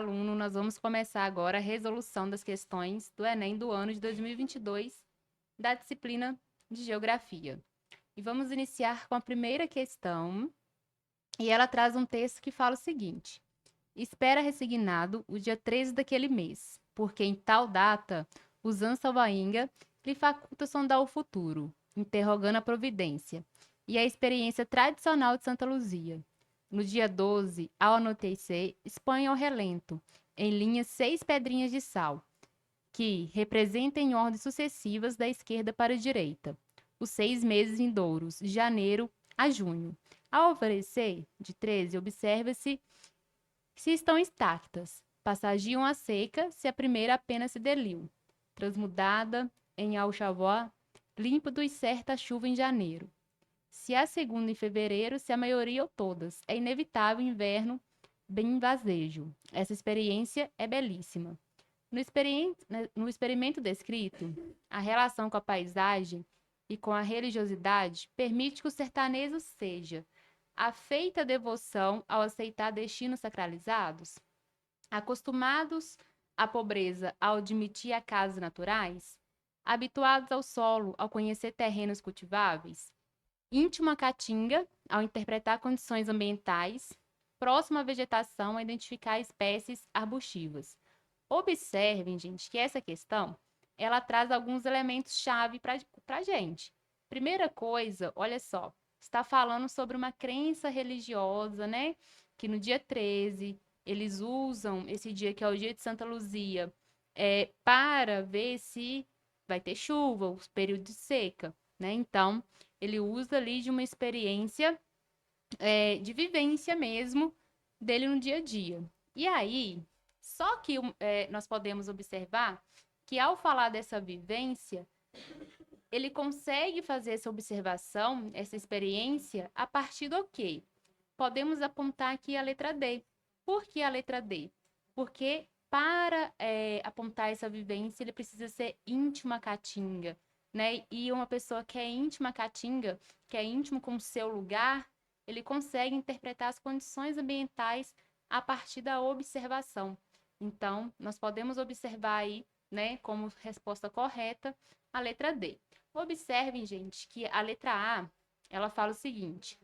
aluno, nós vamos começar agora a resolução das questões do Enem do ano de 2022, da disciplina de Geografia. E vamos iniciar com a primeira questão, e ela traz um texto que fala o seguinte: espera resignado o dia 13 daquele mês, porque em tal data, usando Salvainga, lhe faculta sondar o futuro, interrogando a providência, e a experiência tradicional de Santa Luzia. No dia 12, ao anoitecer, expõe ao relento, em linhas 6 pedrinhas de sal, que representam em ordens sucessivas da esquerda para a direita, os 6 meses vindouros, de janeiro a junho. Ao alvorecer, de 13, observa-se se estão intactas. Passagiam a seca, se a primeira apenas se deliu, transmudada em alchavó, límpido e certa a chuva em janeiro. Se a segunda em fevereiro, se a maioria ou todas, é inevitável inverno bem vazejo. Essa experiência é belíssima. No experimento descrito, a relação com a paisagem e com a religiosidade permite que o sertanejo seja a feita devoção ao aceitar destinos sacralizados, acostumados à pobreza ao admitir a casas naturais, habituados ao solo ao conhecer terrenos cultiváveis, íntimo à caatinga ao interpretar condições ambientais, próximo à vegetação a identificar espécies arbustivas. Observem, gente, que essa questão, ela traz alguns elementos-chave para a gente. Primeira coisa, olha só, está falando sobre uma crença religiosa, né? Que no dia 13, eles usam esse dia que é o dia de Santa Luzia, para ver se vai ter chuva, os períodos de seca, né? Então, ele usa ali de uma experiência de vivência mesmo dele no dia a dia. E aí, só que nós podemos observar que ao falar dessa vivência, ele consegue fazer essa observação, essa experiência, a partir do quê? Podemos apontar aqui a letra D. Por que a letra D? Porque para apontar essa vivência, ele precisa ser íntimo à caatinga, né? E uma pessoa que é íntima à caatinga, que é íntimo com o seu lugar, ele consegue interpretar as condições ambientais a partir da observação. Então, nós podemos observar aí, né, como resposta correta, a letra D. Observem, gente, que a letra A, ela fala o seguinte: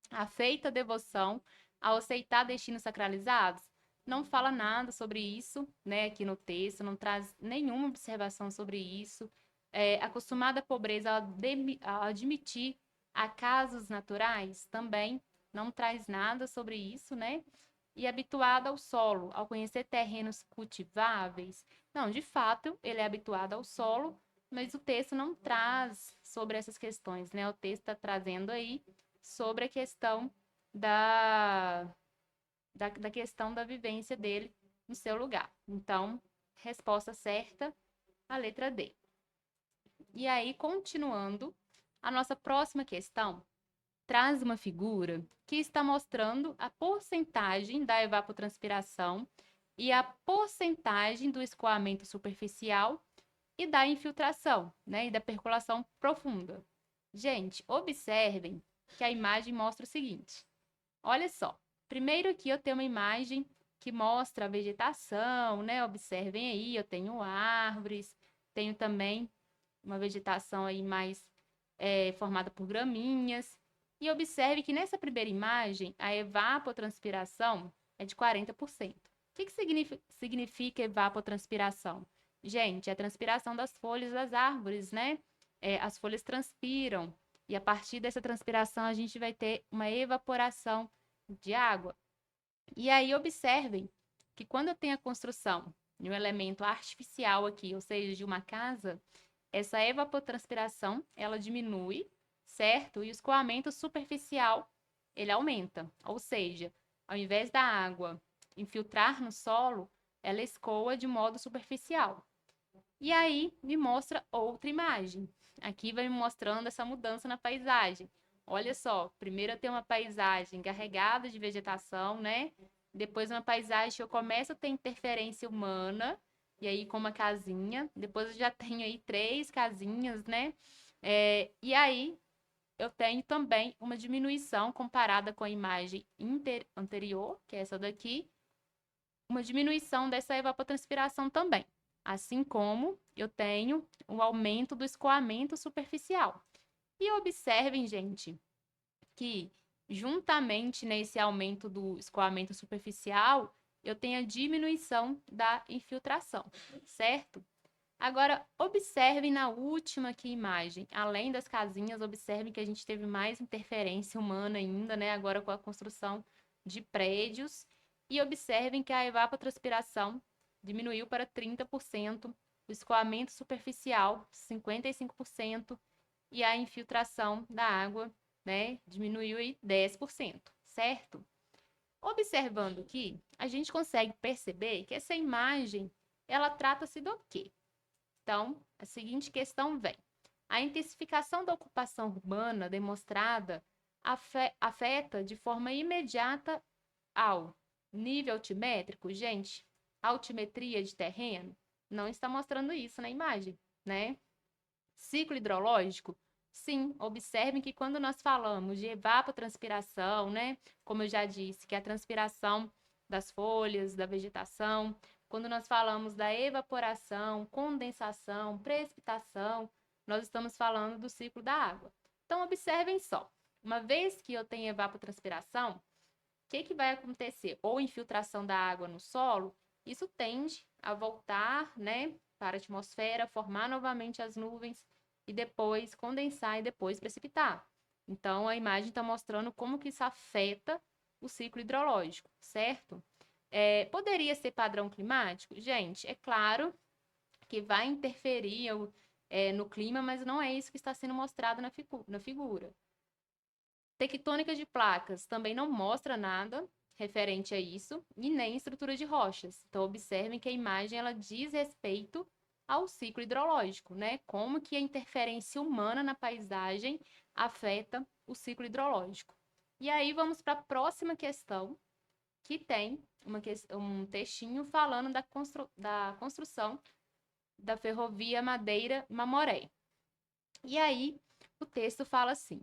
a feita devoção ao aceitar destinos sacralizados, não fala nada sobre isso, né, aqui no texto, não traz nenhuma observação sobre isso. Acostumada à pobreza a admitir acasos naturais, também não traz nada sobre isso, né? E habituada ao solo, ao conhecer terrenos cultiváveis. Não, de fato, ele é habituado ao solo, mas o texto não traz sobre essas questões, né? O texto está trazendo aí sobre a questão da questão da vivência dele no seu lugar. Então, resposta certa, a letra D. E aí, continuando, a nossa próxima questão traz uma figura que está mostrando a porcentagem da evapotranspiração e a porcentagem do escoamento superficial e da infiltração, né, e da percolação profunda. Gente, observem que a imagem mostra o seguinte. Olha só. Primeiro aqui eu tenho uma imagem que mostra a vegetação, né? Observem aí, eu tenho árvores, tenho também uma vegetação aí mais formada por graminhas. E observe que nessa primeira imagem, a evapotranspiração é de 40%. O que significa evapotranspiração? Gente, é a transpiração das folhas das árvores, né? As folhas transpiram. E a partir dessa transpiração, a gente vai ter uma evaporação de água. E aí, observem que quando eu tenho a construção de um elemento artificial aqui, ou seja, de uma casa, essa evapotranspiração, ela diminui, certo? E o escoamento superficial, ele aumenta. Ou seja, ao invés da água infiltrar no solo, ela escoa de modo superficial. E aí, me mostra outra imagem. Aqui vai me mostrando essa mudança na paisagem. Olha só, primeiro eu tenho uma paisagem carregada de vegetação, né? Depois uma paisagem que eu começo a ter interferência humana, e aí com uma casinha. Depois eu já tenho aí 3 casinhas, né? E aí eu tenho também uma diminuição comparada com a imagem anterior, que é essa daqui, uma diminuição dessa evapotranspiração também. Assim como eu tenho o aumento do escoamento superficial. E observem, gente, que juntamente nesse aumento do escoamento superficial, eu tenho a diminuição da infiltração, certo? Agora, observem na última aqui imagem, além das casinhas, observem que a gente teve mais interferência humana ainda, né? Agora com a construção de prédios. E observem que a evapotranspiração diminuiu para 30%, o escoamento superficial 55% e a infiltração da água, né, diminuiu em 10%, certo? Observando aqui, a gente consegue perceber que essa imagem, ela trata-se do quê? Então, a seguinte questão vem. A intensificação da ocupação urbana demonstrada afeta de forma imediata ao nível altimétrico? Gente, altimetria de terreno não está mostrando isso na imagem, né? Ciclo hidrológico? Sim, observem que quando nós falamos de evapotranspiração, né? Como eu já disse, que é a transpiração das folhas, da vegetação, quando nós falamos da evaporação, condensação, precipitação, nós estamos falando do ciclo da água. Então, observem só, uma vez que eu tenho evapotranspiração, o que vai acontecer? Ou infiltração da água no solo, isso tende a voltar, né, para a atmosfera, formar novamente as nuvens e depois condensar e depois precipitar. Então, a imagem está mostrando como que isso afeta o ciclo hidrológico, certo? Poderia ser padrão climático? Gente, é claro que vai interferir no clima, mas não é isso que está sendo mostrado na figura. Tectônica de placas também não mostra nada referente a isso, e nem estrutura de rochas. Então, observem que a imagem ela diz respeito ao ciclo hidrológico, né? Como que a interferência humana na paisagem afeta o ciclo hidrológico. E aí vamos para a próxima questão, que tem um textinho falando da construção da ferrovia Madeira-Mamoré. E aí o texto fala assim: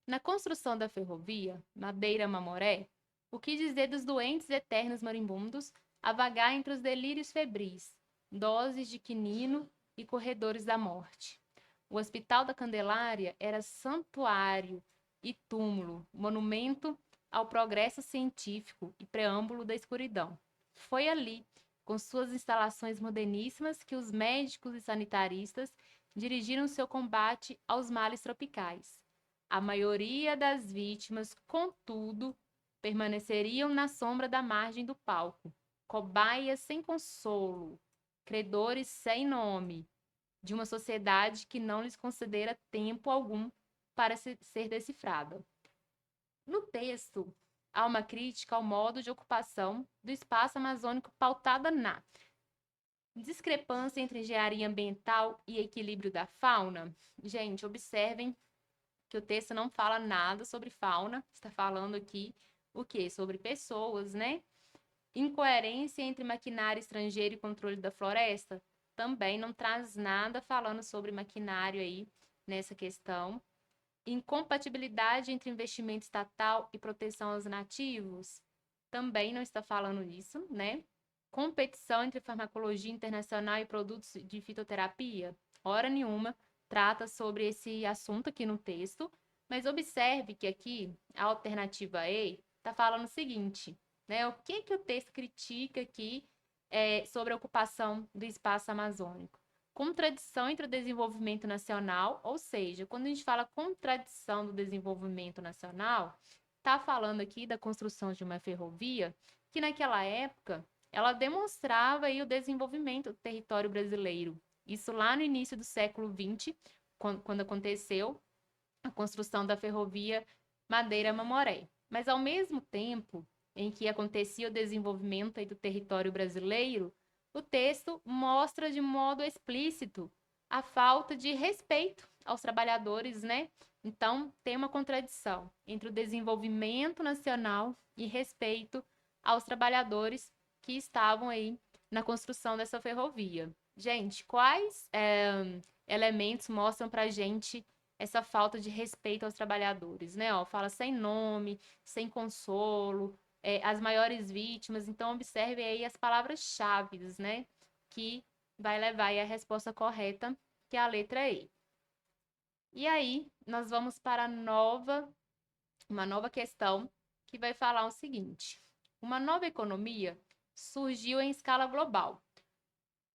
na construção da ferrovia Madeira-Mamoré, o que dizer dos doentes eternos moribundos a vagar entre os delírios febris, doses de quinino e corredores da morte? O Hospital da Candelária era santuário e túmulo, monumento ao progresso científico e preâmbulo da escuridão. Foi ali, com suas instalações moderníssimas, que os médicos e sanitaristas dirigiram seu combate aos males tropicais. A maioria das vítimas, contudo, permaneceriam na sombra da margem do palco, cobaias sem consolo, credores sem nome, de uma sociedade que não lhes considera tempo algum para ser decifrada. No texto, há uma crítica ao modo de ocupação do espaço amazônico pautada na discrepância entre engenharia ambiental e equilíbrio da fauna. Gente, observem que o texto não fala nada sobre fauna, está falando aqui o quê? Sobre pessoas, né? Incoerência entre maquinário estrangeiro e controle da floresta, também não traz nada falando sobre maquinário aí nessa questão. Incompatibilidade entre investimento estatal e proteção aos nativos, também não está falando isso, né? Competição entre farmacologia internacional e produtos de fitoterapia, hora nenhuma trata sobre esse assunto aqui no texto, mas observe que aqui a alternativa E está falando o seguinte, né? O que o texto critica aqui sobre a ocupação do espaço amazônico? Contradição entre o desenvolvimento nacional, ou seja, quando a gente fala contradição do desenvolvimento nacional, está falando aqui da construção de uma ferrovia que naquela época ela demonstrava aí o desenvolvimento do território brasileiro. Isso lá no início do século XX, quando aconteceu a construção da ferrovia Madeira-Mamoré. Mas ao mesmo tempo em que acontecia o desenvolvimento aí do território brasileiro, o texto mostra de modo explícito a falta de respeito aos trabalhadores, né? Então, tem uma contradição entre o desenvolvimento nacional e respeito aos trabalhadores que estavam aí na construção dessa ferrovia. Gente, quais elementos mostram para a gente essa falta de respeito aos trabalhadores, né? Ó, fala sem nome, sem consolo, as maiores vítimas. Então, observe aí as palavras-chave, né? Que vai levar aí a resposta correta, que é a letra E. E aí, nós vamos para uma nova questão que vai falar o seguinte: uma nova economia surgiu em escala global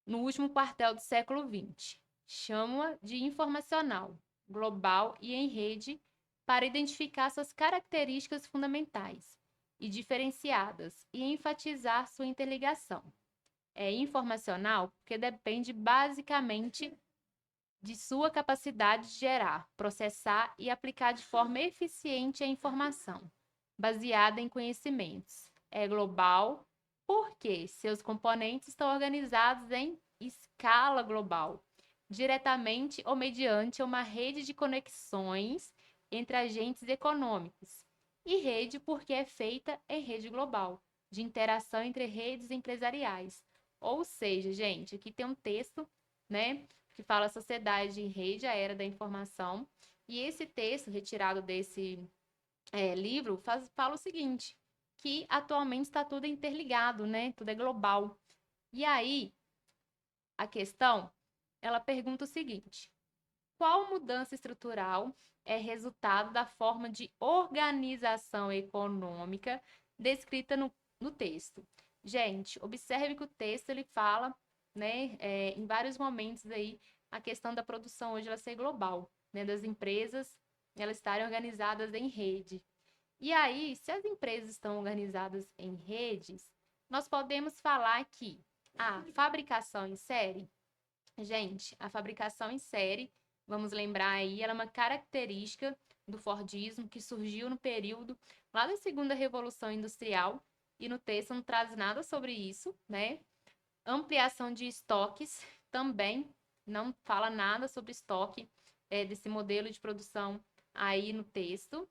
no último quartel do século XX. Chama-a de informacional, global e em rede para identificar suas características fundamentais e diferenciadas e enfatizar sua interligação. É informacional porque depende basicamente de sua capacidade de gerar, processar e aplicar de forma eficiente a informação, baseada em conhecimentos. É global porque seus componentes estão organizados em escala global, diretamente ou mediante uma rede de conexões entre agentes econômicos. E rede porque é feita em rede global, de interação entre redes empresariais. Ou seja, gente, aqui tem um texto, né, que fala Sociedade em Rede, a Era da Informação. E esse texto, retirado desse livro, fala o seguinte, que atualmente está tudo interligado, né? Tudo é global. E aí, a questão, ela pergunta o seguinte: qual mudança estrutural é resultado da forma de organização econômica descrita no texto? Gente, observe que o texto ele fala, né, em vários momentos aí, a questão da produção hoje ela ser global, né, das empresas elas estarem organizadas em rede. E aí, se as empresas estão organizadas em redes, nós podemos falar que a fabricação em série, gente, a fabricação em série, vamos lembrar aí, ela é uma característica do Fordismo que surgiu no período lá da Segunda Revolução Industrial e no texto não traz nada sobre isso, né? Ampliação de estoques também não fala nada sobre estoque desse modelo de produção aí no texto.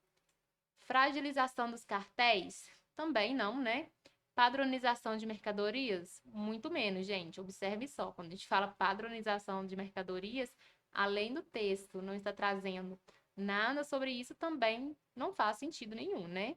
Fragilização dos cartéis também não, né? Padronização de mercadorias? Muito menos, gente. Observe só, quando a gente fala padronização de mercadorias, além do texto não está trazendo nada sobre isso, também não faz sentido nenhum, né?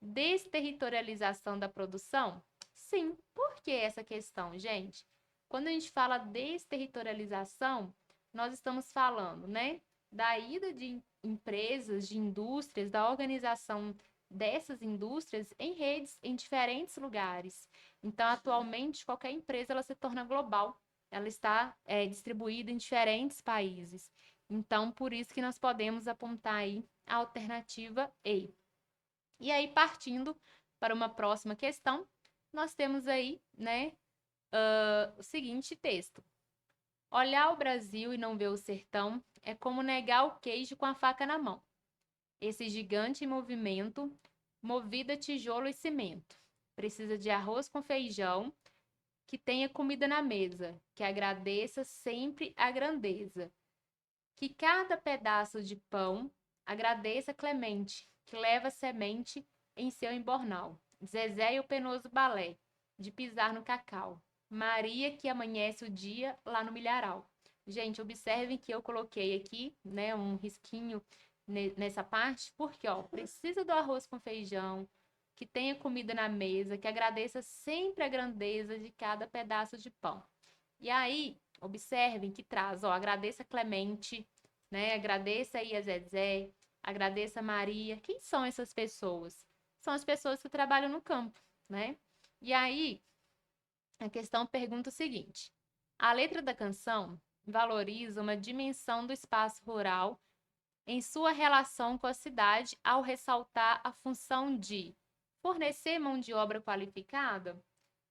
Desterritorialização da produção? Sim. Por que essa questão, gente? Quando a gente fala desterritorialização, nós estamos falando, né, da ida de empresas, de indústrias, da organização dessas indústrias em redes em diferentes lugares. Então, atualmente, qualquer empresa ela se torna global. Ela está distribuída em diferentes países. Então, por isso que nós podemos apontar aí a alternativa E. E aí, partindo para uma próxima questão, nós temos aí, né, o seguinte texto. Olhar o Brasil e não ver o sertão é como negar o queijo com a faca na mão. Esse gigante em movimento, movido a tijolo e cimento. Precisa de arroz com feijão, que tenha comida na mesa, que agradeça sempre a grandeza. Que cada pedaço de pão agradeça Clemente, que leva semente em seu embornal. Zezé e o penoso balé, de pisar no cacau. Maria que amanhece o dia lá no milharal. Gente, observem que eu coloquei aqui, né, um risquinho nessa parte, porque, ó, precisa do arroz com feijão, que tenha comida na mesa, que agradeça sempre a grandeza de cada pedaço de pão. E aí, observem que traz, ó, agradeça Clemente, né? Agradeça aí a Zezé, agradeça a Maria. Quem são essas pessoas? São as pessoas que trabalham no campo, né? E aí, a questão pergunta o seguinte: a letra da canção valoriza uma dimensão do espaço rural em sua relação com a cidade ao ressaltar a função de fornecer mão de obra qualificada?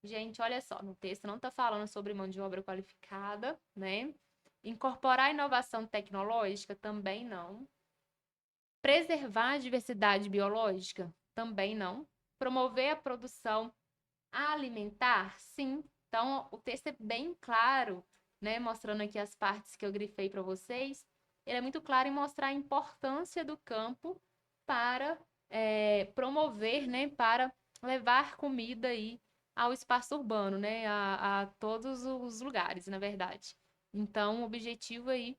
Gente, olha só, no texto não está falando sobre mão de obra qualificada, né? Incorporar inovação tecnológica? Também não. Preservar a diversidade biológica? Também não. Promover a produção alimentar? Sim. Então, o texto é bem claro, né? Mostrando aqui as partes que eu grifei para vocês. Ele é muito claro em mostrar a importância do campo para promover, né? Para levar comida aí ao espaço urbano, né? A todos os lugares, na verdade. Então, o objetivo aí,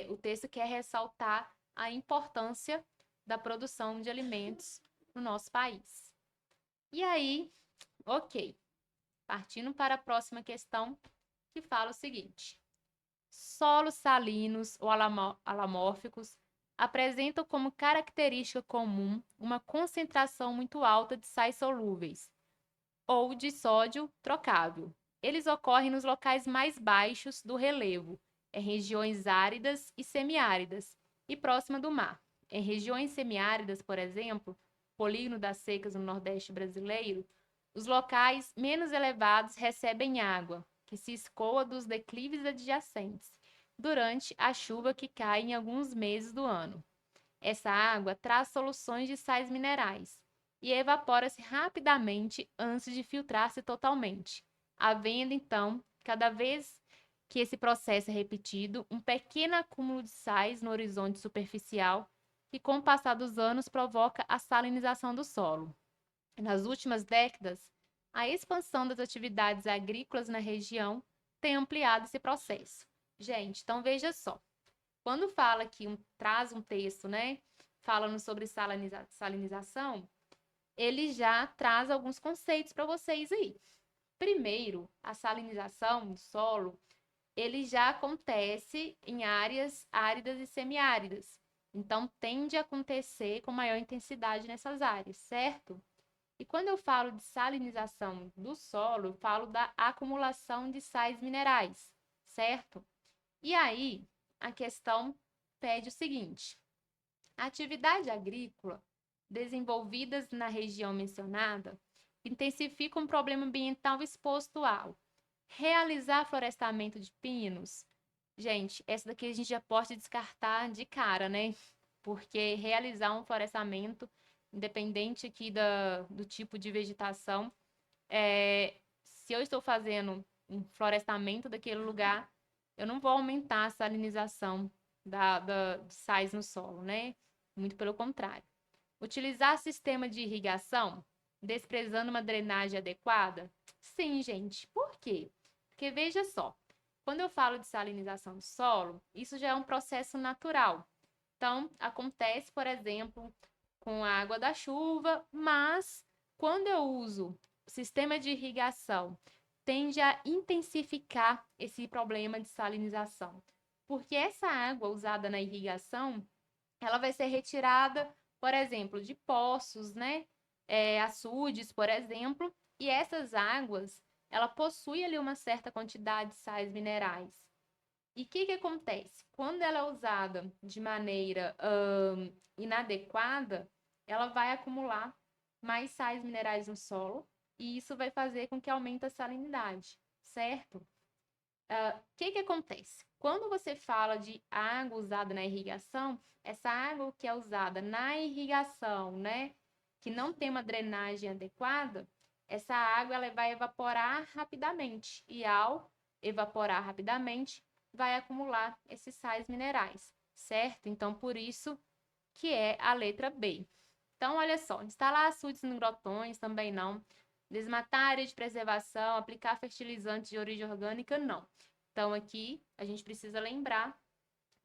o texto quer ressaltar a importância da produção de alimentos no nosso país. E aí, ok. Partindo para a próxima questão, que fala o seguinte: solos salinos ou alamórficos apresentam como característica comum uma concentração muito alta de sais solúveis ou de sódio trocável. Eles ocorrem nos locais mais baixos do relevo, em regiões áridas e semiáridas, e próxima do mar. Em regiões semiáridas, por exemplo, polígono das secas no Nordeste brasileiro, os locais menos elevados recebem água, que se escoa dos declives adjacentes, durante a chuva que cai em alguns meses do ano. Essa água traz soluções de sais minerais e evapora-se rapidamente antes de filtrar-se totalmente, havendo então, cada vez que esse processo é repetido, um pequeno acúmulo de sais no horizonte superficial que, com o passar dos anos, provoca a salinização do solo. Nas últimas décadas, a expansão das atividades agrícolas na região tem ampliado esse processo. Gente, então veja só. Quando fala que traz um texto, né, falando sobre salinização, ele já traz alguns conceitos para vocês aí. Primeiro, a salinização do solo, ele já acontece em áreas áridas e semiáridas. Então, tende a acontecer com maior intensidade nessas áreas, certo? E quando eu falo de salinização do solo, eu falo da acumulação de sais minerais, certo? E aí, a questão pede o seguinte: a atividade agrícola desenvolvidas na região mencionada intensifica um problema ambiental exposto ao realizar florestamento de pinos. Gente, essa daqui a gente já pode descartar de cara, né? Porque realizar um florestamento, independente aqui do tipo de vegetação, se eu estou fazendo um florestamento daquele lugar, eu não vou aumentar a salinização de sais no solo, né? Muito pelo contrário. Utilizar sistema de irrigação, desprezando uma drenagem adequada? Sim, gente. Por quê? Porque veja só, quando eu falo de salinização do solo, isso já é um processo natural. Então, acontece, por exemplo, com a água da chuva, mas quando eu uso sistema de irrigação, tende a intensificar esse problema de salinização. Porque essa água usada na irrigação, ela vai ser retirada, por exemplo, de poços, né? Açudes, por exemplo, e essas águas, ela possui ali uma certa quantidade de sais minerais. E o que acontece? Quando ela é usada de maneira inadequada, ela vai acumular mais sais minerais no solo e isso vai fazer com que aumente a salinidade, certo? O que acontece? Quando você fala de água usada na irrigação, essa água que é usada na irrigação, né, que não tem uma drenagem adequada, essa água ela vai evaporar rapidamente e ao evaporar rapidamente, vai acumular esses sais minerais, certo? Então, por isso que é a letra B. Então, olha só, instalar açudes em grotões também não. Desmatar área de preservação, aplicar fertilizantes de origem orgânica, não. Então, aqui, a gente precisa lembrar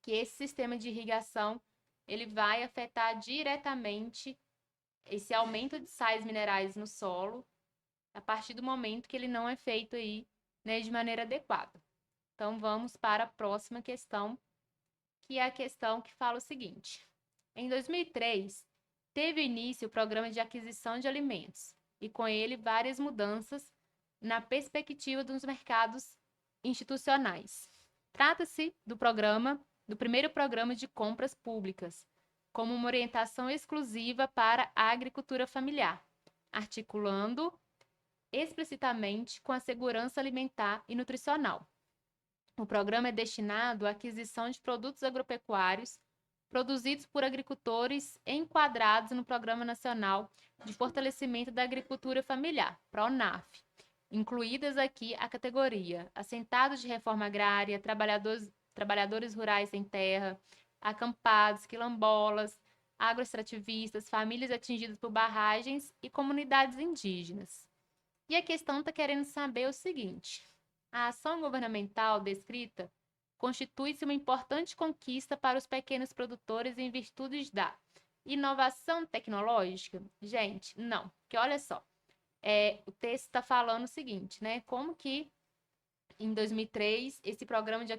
que esse sistema de irrigação, ele vai afetar diretamente esse aumento de sais minerais no solo, a partir do momento que ele não é feito aí, né, de maneira adequada. Então, vamos para a próxima questão, que é a questão que fala o seguinte: em 2003, teve início o programa de aquisição de alimentos, e com ele várias mudanças na perspectiva dos mercados institucionais. Trata-se do primeiro programa de compras públicas, como uma orientação exclusiva para a agricultura familiar, articulando explicitamente com a segurança alimentar e nutricional. O programa é destinado à aquisição de produtos agropecuários produzidos por agricultores enquadrados no Programa Nacional de Fortalecimento da Agricultura Familiar, PRONAF, incluídas aqui a categoria assentados de reforma agrária, trabalhadores rurais sem terra, acampados, quilombolas, agroextrativistas, famílias atingidas por barragens e comunidades indígenas. E a questão está querendo saber o seguinte: a ação governamental descrita constitui-se uma importante conquista para os pequenos produtores em virtude da inovação tecnológica? Gente, não. Porque olha só, o texto está falando o seguinte, né? Como que em 2003 esse programa de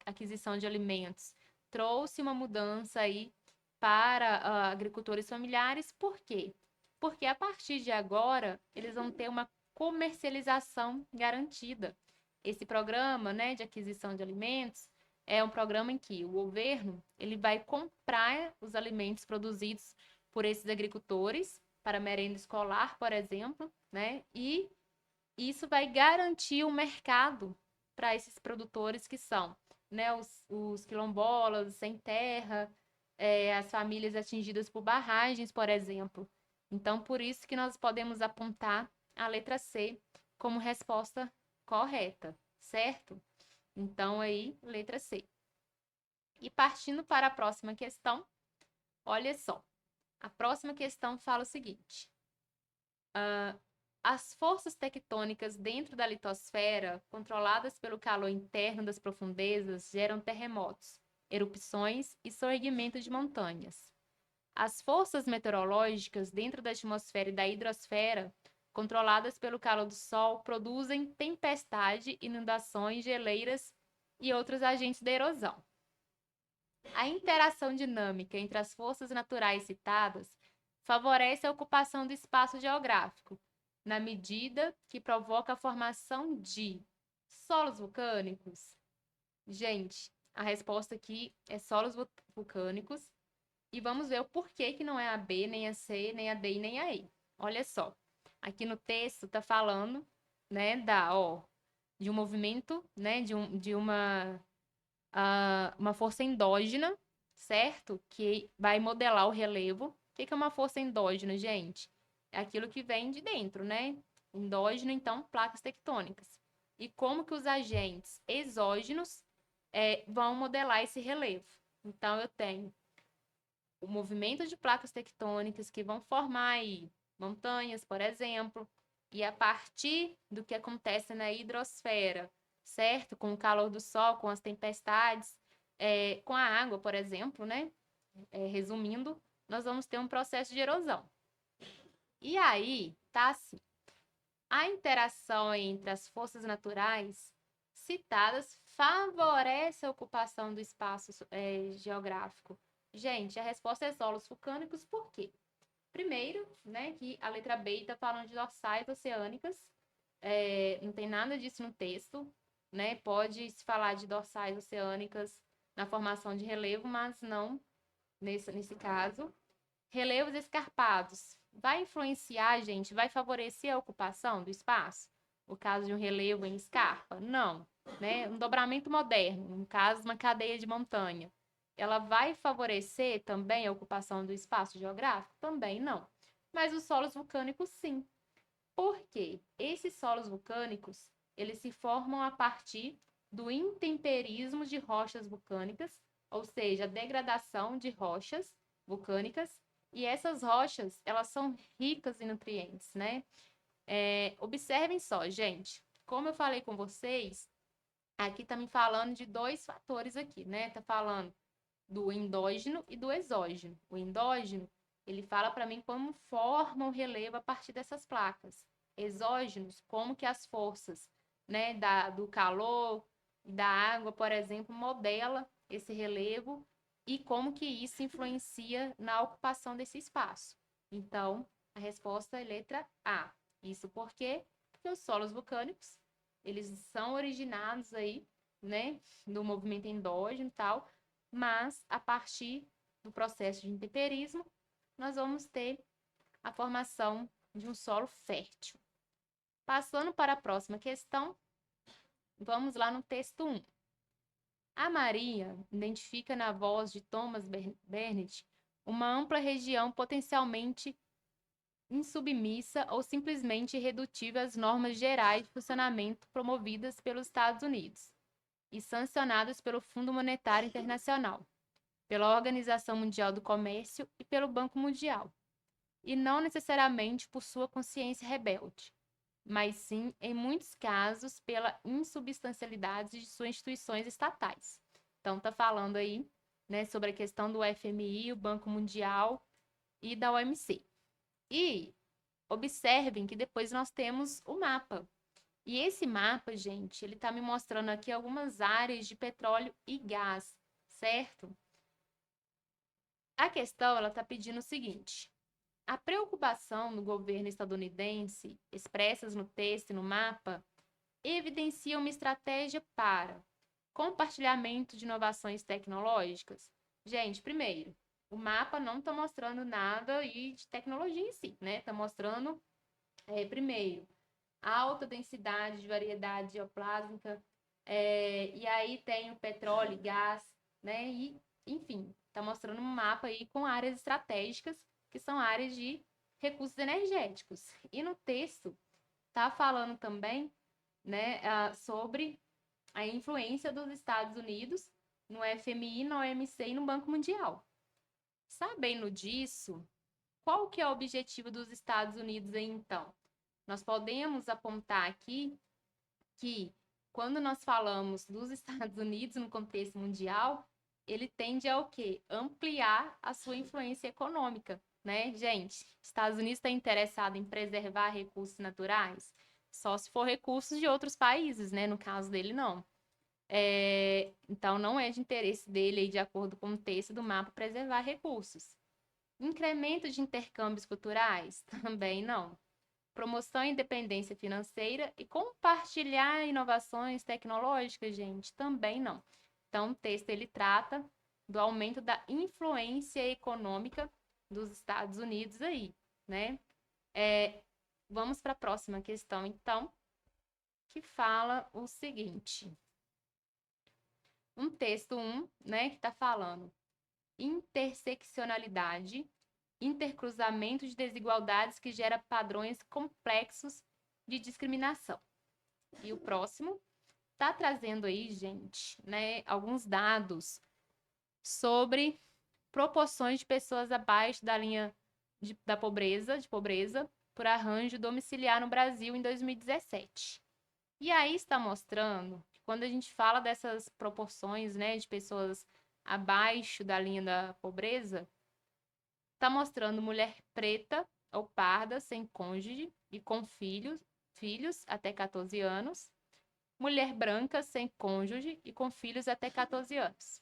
aquisição de alimentos trouxe uma mudança aí para agricultores familiares. Por quê? Porque a partir de agora eles vão ter uma comercialização garantida. Esse programa, né, de aquisição de alimentos é um programa em que o governo ele vai comprar os alimentos produzidos por esses agricultores para merenda escolar, por exemplo, né? E isso vai garantir o mercado para esses produtores que são, né, os quilombolas, sem terra, as famílias atingidas por barragens, por exemplo. Então, por isso que nós podemos apontar a letra C como resposta correta, certo? Então, aí, letra C. E partindo para a próxima questão, olha só. A próxima questão fala o seguinte: as forças tectônicas dentro da litosfera, controladas pelo calor interno das profundezas, geram terremotos, erupções e soerguimento de montanhas. As forças meteorológicas dentro da atmosfera e da hidrosfera, controladas pelo calor do Sol, produzem tempestade, inundações, geleiras e outros agentes da erosão. A interação dinâmica entre as forças naturais citadas favorece a ocupação do espaço geográfico, na medida que provoca a formação de solos vulcânicos. Gente, a resposta aqui é solos vulcânicos. E vamos ver o porquê que não é a B, nem a C, nem a D e nem a E. Olha só, aqui no texto está falando, né, de um movimento, né, de uma força endógena, certo? Que vai modelar o relevo. O que é uma força endógena, gente? É aquilo que vem de dentro, né? Endógeno, então, placas tectônicas. E como que os agentes exógenos vão modelar esse relevo? Então, eu tenho o movimento de placas tectônicas que vão formar aí montanhas, por exemplo, e a partir do que acontece na hidrosfera, certo? Com o calor do sol, com as tempestades, com a água, por exemplo, né? Resumindo, nós vamos ter um processo de erosão. E aí, tá assim, a interação entre as forças naturais citadas favorece a ocupação do espaço geográfico. Gente, a resposta é solos vulcânicos, por quê? Primeiro, né, que a letra B está falando de dorsais oceânicas, não tem nada disso no texto, né? Pode se falar de dorsais oceânicas na formação de relevo, mas não nesse caso. Relevos escarpados. Vai influenciar, gente? Vai favorecer a ocupação do espaço? O caso de um relevo em escarpa? Não. Né? Um dobramento moderno, no caso, uma cadeia de montanha. Ela vai favorecer também a ocupação do espaço geográfico? Também não. Mas os solos vulcânicos, sim. Por quê? Esses solos vulcânicos, eles se formam a partir do intemperismo de rochas vulcânicas, ou seja, a degradação de rochas vulcânicas, e essas rochas, elas são ricas em nutrientes, né? Observem só, gente, como eu falei com vocês, aqui tá me falando de dois fatores aqui, né? Tá falando do endógeno e do exógeno. O endógeno, ele fala para mim como forma o relevo a partir dessas placas. Exógenos, como que as forças, né, do calor e da água, por exemplo, modela esse relevo e como que isso influencia na ocupação desse espaço. Então, a resposta é letra A. Isso por quê? Porque os solos vulcânicos, eles são originados aí, né, do movimento endógeno e tal, mas a partir do processo de intemperismo, nós vamos ter a formação de um solo fértil. Passando para a próxima questão, vamos lá no texto 1. A Maria identifica na voz de Thomas Bennett uma ampla região potencialmente insubmissa ou simplesmente irredutível às normas gerais de funcionamento promovidas pelos Estados Unidos e sancionadas pelo Fundo Monetário Internacional, pela Organização Mundial do Comércio e pelo Banco Mundial, e não necessariamente por sua consciência rebelde, mas sim, em muitos casos, pela insubstancialidade de suas instituições estatais. Então, está falando aí, né, sobre a questão do FMI, o Banco Mundial e da OMC. E Observem que depois nós temos o mapa. E esse mapa, gente, ele está me mostrando aqui algumas áreas de petróleo e gás, certo? A questão, ela está pedindo o seguinte: a preocupação do governo estadunidense, expressas no texto e no mapa, evidencia uma estratégia para compartilhamento de inovações tecnológicas. Gente, primeiro, o mapa não está mostrando nada aí de tecnologia em si, né? Está mostrando, primeiro, alta densidade de variedade geoplásmica, e aí tem o petróleo e gás, né? E, enfim, está mostrando um mapa aí com áreas estratégicas, que são áreas de recursos energéticos. E no texto está falando também, né, sobre a influência dos Estados Unidos no FMI, no OMC e no Banco Mundial. Sabendo disso, qual que é o objetivo dos Estados Unidos aí, então? Nós podemos apontar aqui que, quando nós falamos dos Estados Unidos no contexto mundial, ele tende a o quê? Ampliar a sua influência econômica, né, gente? Estados Unidos está interessado em preservar recursos naturais? Só se for recursos de outros países, né? No caso dele, não. Então, não é de interesse dele, de acordo com o texto do mapa, preservar recursos. Incremento de intercâmbios culturais? Também não. Promoção e independência financeira e compartilhar inovações tecnológicas, gente? Também não. Então, o texto ele trata do aumento da influência econômica dos Estados Unidos aí, né? Vamos para a próxima questão, então, que fala o seguinte. Um texto 1, né, que está falando interseccionalidade, intercruzamento de desigualdades que gera padrões complexos de discriminação. E o próximo está trazendo aí, gente, né, alguns dados sobre proporções de pessoas abaixo da linha da pobreza, por arranjo domiciliar no Brasil em 2017. E aí está mostrando que quando a gente fala dessas proporções, né, de pessoas abaixo da linha da pobreza, está mostrando mulher preta ou parda sem cônjuge e com filhos até 14 anos, mulher branca sem cônjuge e com filhos até 14 anos.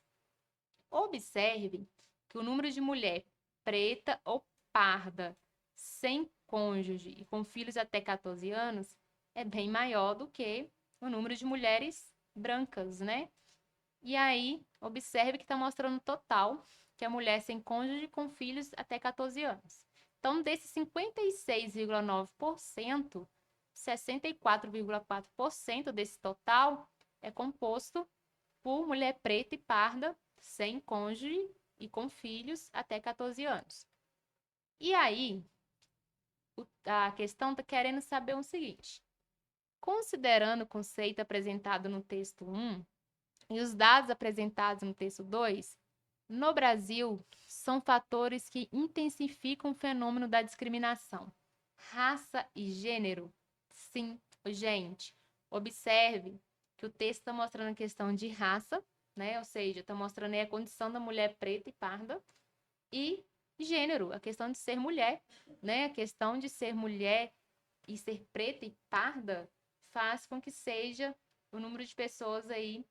Observe que o número de mulher preta ou parda sem cônjuge e com filhos até 14 anos é bem maior do que o número de mulheres brancas, né? E aí, observe que está mostrando total que a mulher sem cônjuge com filhos até 14 anos. Então, desses 56,9%, 64,4% desse total é composto por mulher preta e parda sem cônjuge e com filhos até 14 anos. E aí, a questão está querendo saber o seguinte: considerando o conceito apresentado no texto 1 e os dados apresentados no texto 2, no Brasil, são fatores que intensificam o fenômeno da discriminação. Raça e gênero? Sim, gente. Observe que o texto está mostrando a questão de raça, né? Ou seja, está mostrando aí a condição da mulher preta e parda. E gênero, a questão de ser mulher, né? A questão de ser mulher e ser preta e parda faz com que seja o número de pessoas aí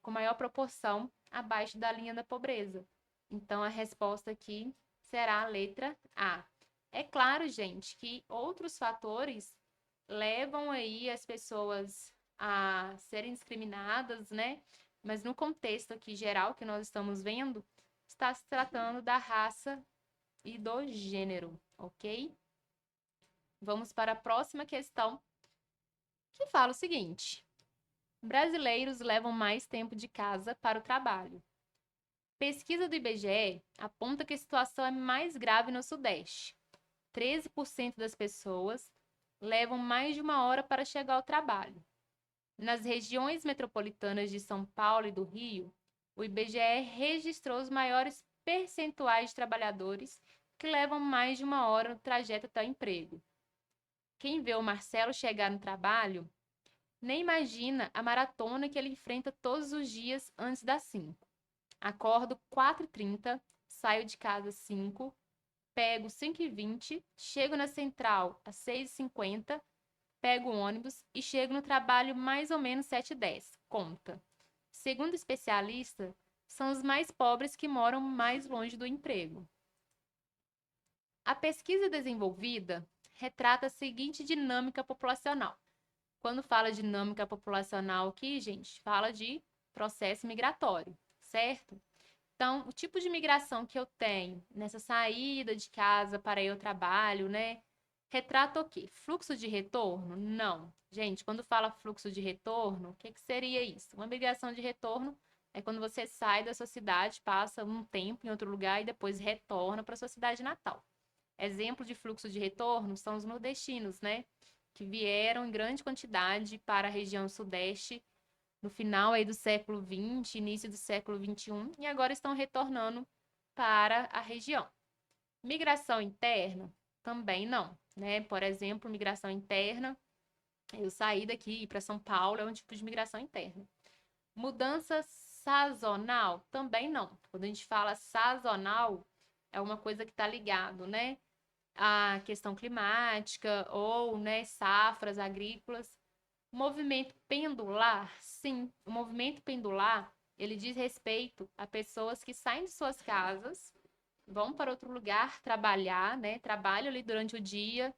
com maior proporção abaixo da linha da pobreza. Então, a resposta aqui será a letra A. É claro, gente, que outros fatores levam aí as pessoas a serem discriminadas, né? Mas no contexto aqui geral que nós estamos vendo, está se tratando da raça e do gênero, ok? Vamos para a próxima questão, que fala o seguinte: brasileiros levam mais tempo de casa para o trabalho. Pesquisa do IBGE aponta que a situação é mais grave no Sudeste. 13% das pessoas levam mais de 1 hora para chegar ao trabalho. Nas regiões metropolitanas de São Paulo e do Rio, o IBGE registrou os maiores percentuais de trabalhadores que levam mais de 1 hora no trajeto até o emprego. Quem vê o Marcelo chegar no trabalho nem imagina a maratona que ele enfrenta todos os dias antes das 5. Acordo 4h30, saio de casa 5, pego 5h20, chego na central às 6h50, pego o ônibus e chego no trabalho mais ou menos 7h10. Conta. Segundo especialista, são os mais pobres que moram mais longe do emprego. A pesquisa desenvolvida retrata a seguinte dinâmica populacional. Quando fala de dinâmica populacional aqui, gente, fala de processo migratório, certo? Então, o tipo de migração que eu tenho nessa saída de casa para ir ao trabalho, né? Retrata o quê? Fluxo de retorno? Não. Gente, quando fala fluxo de retorno, o que seria isso? Uma migração de retorno é quando você sai da sua cidade, passa um tempo em outro lugar e depois retorna para sua cidade natal. Exemplo de fluxo de retorno são os nordestinos, né? Que vieram em grande quantidade para a região sudeste no final aí do século XX, início do século XXI, e agora estão retornando para a região. Migração interna? Também não, né? Por exemplo, migração interna, eu saí daqui para São Paulo, é um tipo de migração interna. Mudança sazonal? Também não. Quando a gente fala sazonal, é uma coisa que está ligado, né? A questão climática ou, né, safras agrícolas. Movimento pendular, sim. O movimento pendular, ele diz respeito a pessoas que saem de suas casas, vão para outro lugar trabalhar, né? Trabalham ali durante o dia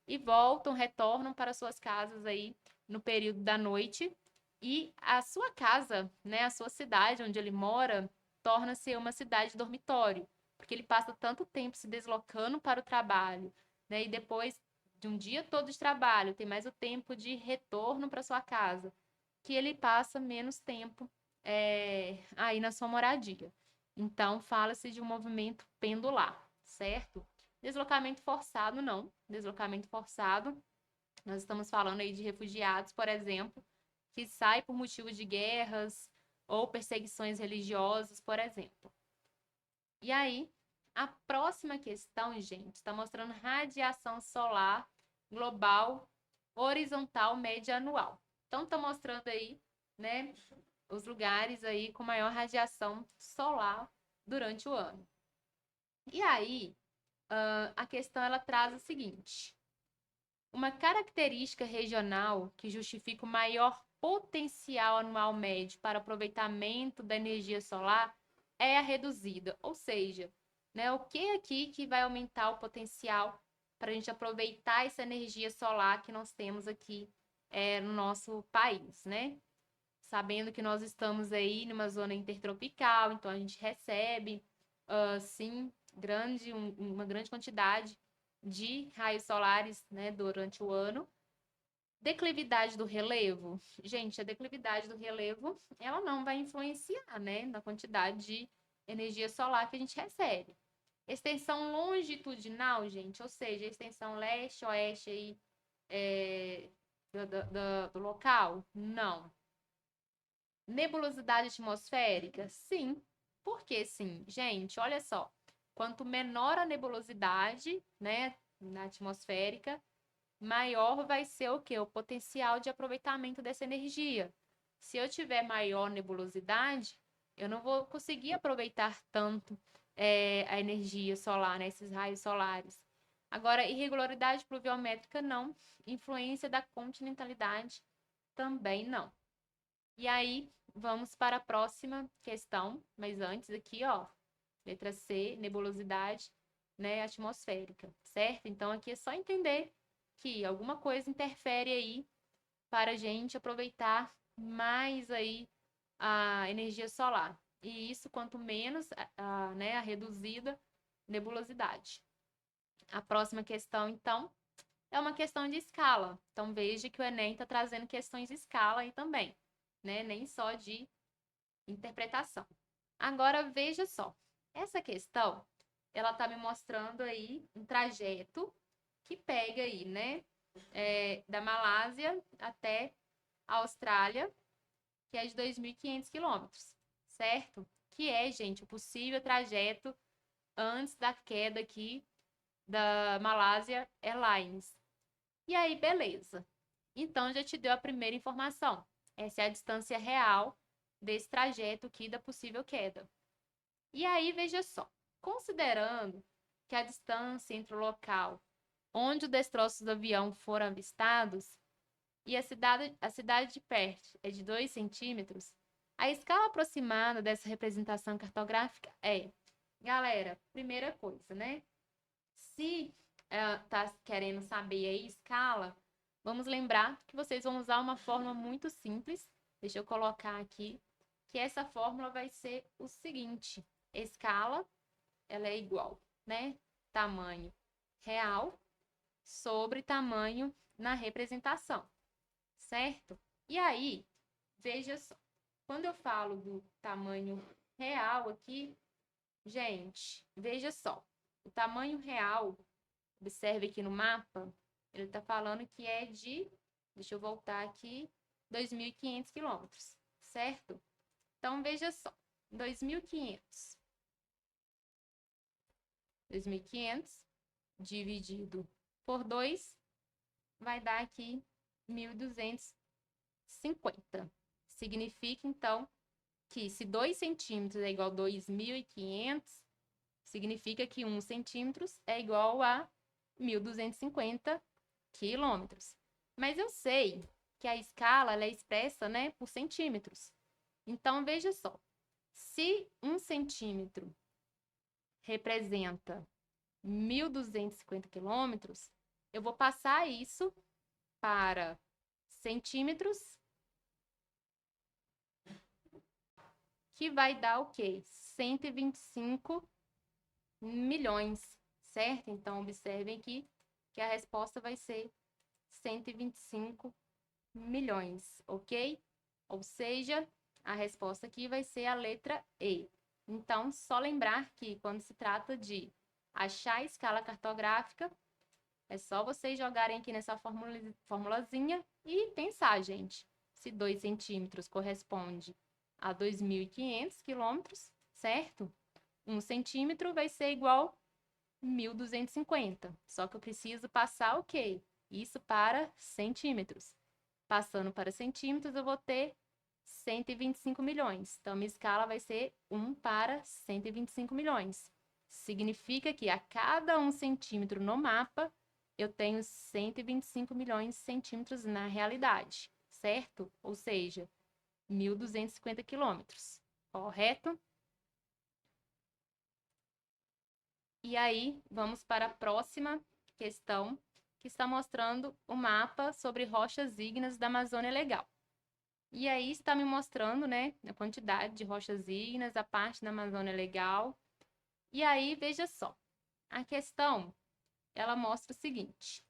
e voltam, retornam para suas casas aí no período da noite. E a sua casa, né, a sua cidade onde ele mora, torna-se uma cidade dormitório, porque ele passa tanto tempo se deslocando para o trabalho, né? E depois de um dia todo de trabalho, tem mais o tempo de retorno para sua casa, que ele passa menos tempo aí na sua moradia. Então, fala-se de um movimento pendular, certo? Deslocamento forçado, não. Deslocamento forçado, nós estamos falando aí de refugiados, por exemplo, que saem por motivo de guerras ou perseguições religiosas, por exemplo. E aí, a próxima questão, gente, está mostrando radiação solar global horizontal média anual. Então, está mostrando aí, né, os lugares aí com maior radiação solar durante o ano. E aí, a questão ela traz o seguinte: uma característica regional que justifica o maior potencial anual médio para aproveitamento da energia solar é a reduzida, ou seja, né, o que aqui que vai aumentar o potencial para a gente aproveitar essa energia solar que nós temos aqui no nosso país, né? Sabendo que nós estamos aí numa zona intertropical, então a gente recebe, sim, uma grande quantidade de raios solares, né, durante o ano. Declividade do relevo. Gente, a declividade do relevo, ela não vai influenciar, né, na quantidade de energia solar que a gente recebe. Extensão longitudinal, gente, ou seja, extensão leste-oeste aí, do local? Não. Nebulosidade atmosférica? Sim. Por que sim? Gente, olha só. Quanto menor a nebulosidade, né, na atmosférica, maior vai ser o quê? O potencial de aproveitamento dessa energia. Se eu tiver maior nebulosidade, eu não vou conseguir aproveitar tanto a energia solar, né, esses raios solares. Agora, irregularidade pluviométrica não. Influência da continentalidade também não. E aí, vamos para a próxima questão, mas antes aqui, ó, letra C, nebulosidade, né, atmosférica, certo? Então, aqui é só entender que alguma coisa interfere aí para a gente aproveitar mais aí a energia solar. E isso, quanto menos, né, a reduzida nebulosidade. A próxima questão, então, é uma questão de escala. Então, veja que o Enem está trazendo questões de escala aí também, né? Nem só de interpretação. Agora, veja só. Essa questão, ela está me mostrando aí um trajeto que pega aí, né? Da Malásia até a Austrália, que é de 2.500 quilômetros, certo? Que é, gente, o possível trajeto antes da queda aqui da Malásia Airlines. E aí, beleza. Então, já te deu a primeira informação. Essa é a distância real desse trajeto aqui da possível queda. E aí, veja só. Considerando que a distância entre o local onde os destroços do avião foram avistados e a cidade de Perth é de 2 centímetros, a escala aproximada dessa representação cartográfica é, galera, primeira coisa, né? Se tá querendo saber a escala, vamos lembrar que vocês vão usar uma fórmula muito simples. Deixa eu colocar aqui, que essa fórmula vai ser o seguinte: escala, ela é igual, né? Tamanho real sobre tamanho na representação, certo? E aí, veja só, quando eu falo do tamanho real aqui, gente, veja só, o tamanho real, observe aqui no mapa, ele está falando que é de, deixa eu voltar aqui, 2.500 quilômetros, certo? Então, veja só, 2.500 dividido por 2 vai dar aqui 1.250. Significa, então, que se 2 centímetros é igual a 2.500, significa que 1 centímetro é igual a 1.250 quilômetros. Mas eu sei que a escala ela é expressa, né, por centímetros. Então, veja só. Se 1 centímetro representa 1.250 quilômetros, eu vou passar isso para centímetros, que vai dar o quê? 125 milhões, certo? Então, observem aqui que a resposta vai ser 125 milhões, ok? Ou seja, a resposta aqui vai ser a letra E. Então, só lembrar que quando se trata de achar a escala cartográfica, é só vocês jogarem aqui nessa formulazinha e pensar, gente, se 2 centímetros corresponde a 2.500 quilômetros, certo? 1 centímetro vai ser igual a 1.250. Só que eu preciso passar o quê? Isso para centímetros. Passando para centímetros, eu vou ter 125 milhões. Então, minha escala vai ser 1 para 125 milhões. Significa que a cada 1 centímetro no mapa, eu tenho 125 milhões de centímetros na realidade, certo? Ou seja, 1.250 quilômetros, correto? E aí, vamos para a próxima questão, que está mostrando o mapa sobre rochas ígneas da Amazônia Legal. E aí está me mostrando, né, a quantidade de rochas ígneas, a parte da Amazônia Legal. E aí, veja só, a questão, ela mostra o seguinte.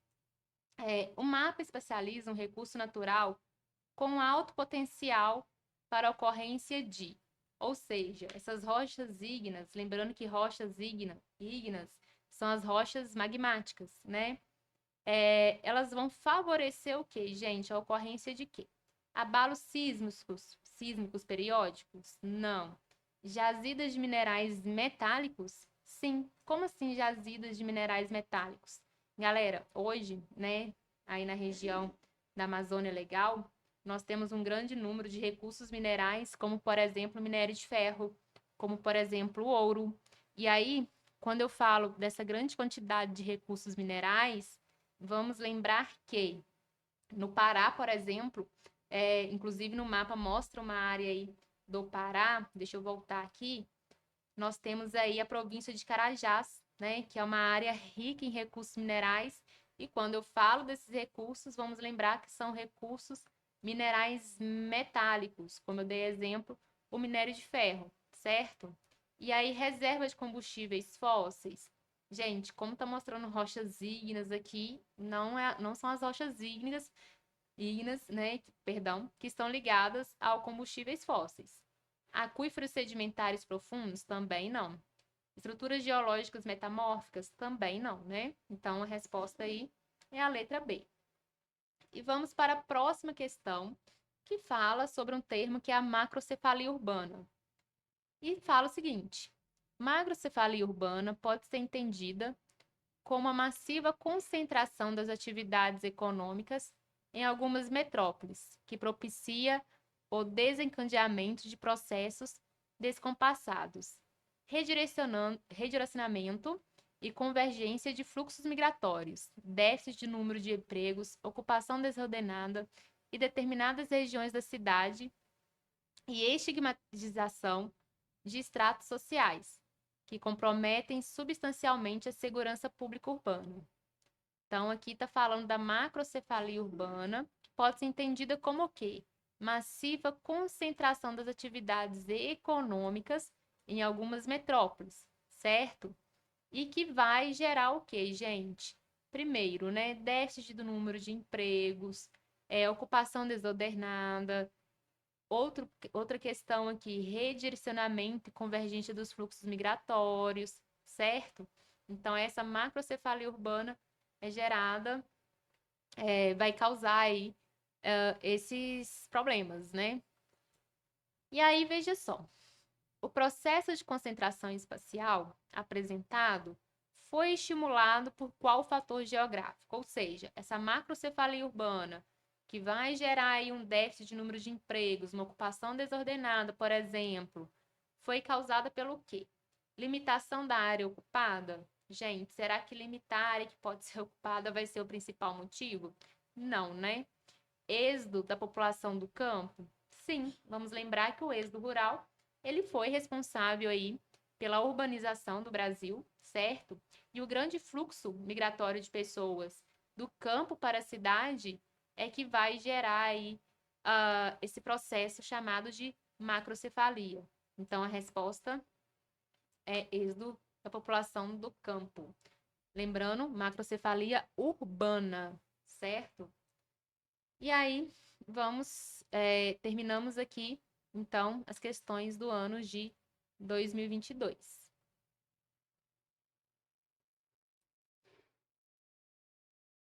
O mapa especializa um recurso natural com alto potencial para a ocorrência de, ou seja, essas rochas ígneas, lembrando que rochas ígneas são as rochas magmáticas, né? Elas vão favorecer o quê, gente? A ocorrência de quê? Abalos sísmicos periódicos? Não. Jazidas de minerais metálicos? Sim. Como assim jazidas de minerais metálicos? Galera, hoje, né, aí na região da Amazônia Legal, nós temos um grande número de recursos minerais, como, por exemplo, minério de ferro, como, por exemplo, o ouro. E aí, quando eu falo dessa grande quantidade de recursos minerais, vamos lembrar que no Pará, por exemplo, inclusive no mapa mostra uma área aí do Pará, deixa eu voltar aqui, nós temos aí a província de Carajás, né, que é uma área rica em recursos minerais, e quando eu falo desses recursos, vamos lembrar que são recursos minerais metálicos, como eu dei exemplo, o minério de ferro, certo? E aí, reserva de combustíveis fósseis. Gente, como está mostrando rochas ígneas aqui, não são as rochas ígneas, né, perdão, que estão ligadas a combustíveis fósseis. Aquíferos sedimentares profundos? Também não. Estruturas geológicas metamórficas? Também não, né? Então, a resposta aí é a letra B. E vamos para a próxima questão, que fala sobre um termo que é a macrocefalia urbana. E fala o seguinte: macrocefalia urbana pode ser entendida como a massiva concentração das atividades econômicas em algumas metrópoles, que propicia o desencadeamento de processos descompassados, redirecionamento e convergência de fluxos migratórios, déficit de número de empregos, ocupação desordenada e determinadas regiões da cidade e estigmatização de estratos sociais, que comprometem substancialmente a segurança pública urbana. Então, aqui está falando da macrocefalia urbana, que pode ser entendida como o quê? Massiva concentração das atividades econômicas em algumas metrópoles, certo? E que vai gerar o quê, gente? Primeiro, né, déficit do número de empregos, ocupação desordenada. Outra questão aqui, redirecionamento e convergência dos fluxos migratórios, certo? Então, essa macrocefalia urbana é gerada, vai causar aí esses problemas, né? E aí, veja só, o processo de concentração espacial apresentado foi estimulado por qual fator geográfico? Ou seja, essa macrocefalia urbana, que vai gerar aí um déficit de número de empregos, uma ocupação desordenada, por exemplo, foi causada pelo quê? Limitação da área ocupada? Gente, será que limitar a área que pode ser ocupada vai ser o principal motivo? Não, né? Êxodo da população do campo? Sim, vamos lembrar que o êxodo rural, ele foi responsável aí pela urbanização do Brasil, certo? E o grande fluxo migratório de pessoas do campo para a cidade é que vai gerar aí esse processo chamado de macrocefalia. Então, a resposta é êxodo da população do campo. Lembrando, macrocefalia urbana, certo? E aí, terminamos aqui, então, as questões do ano de 2022.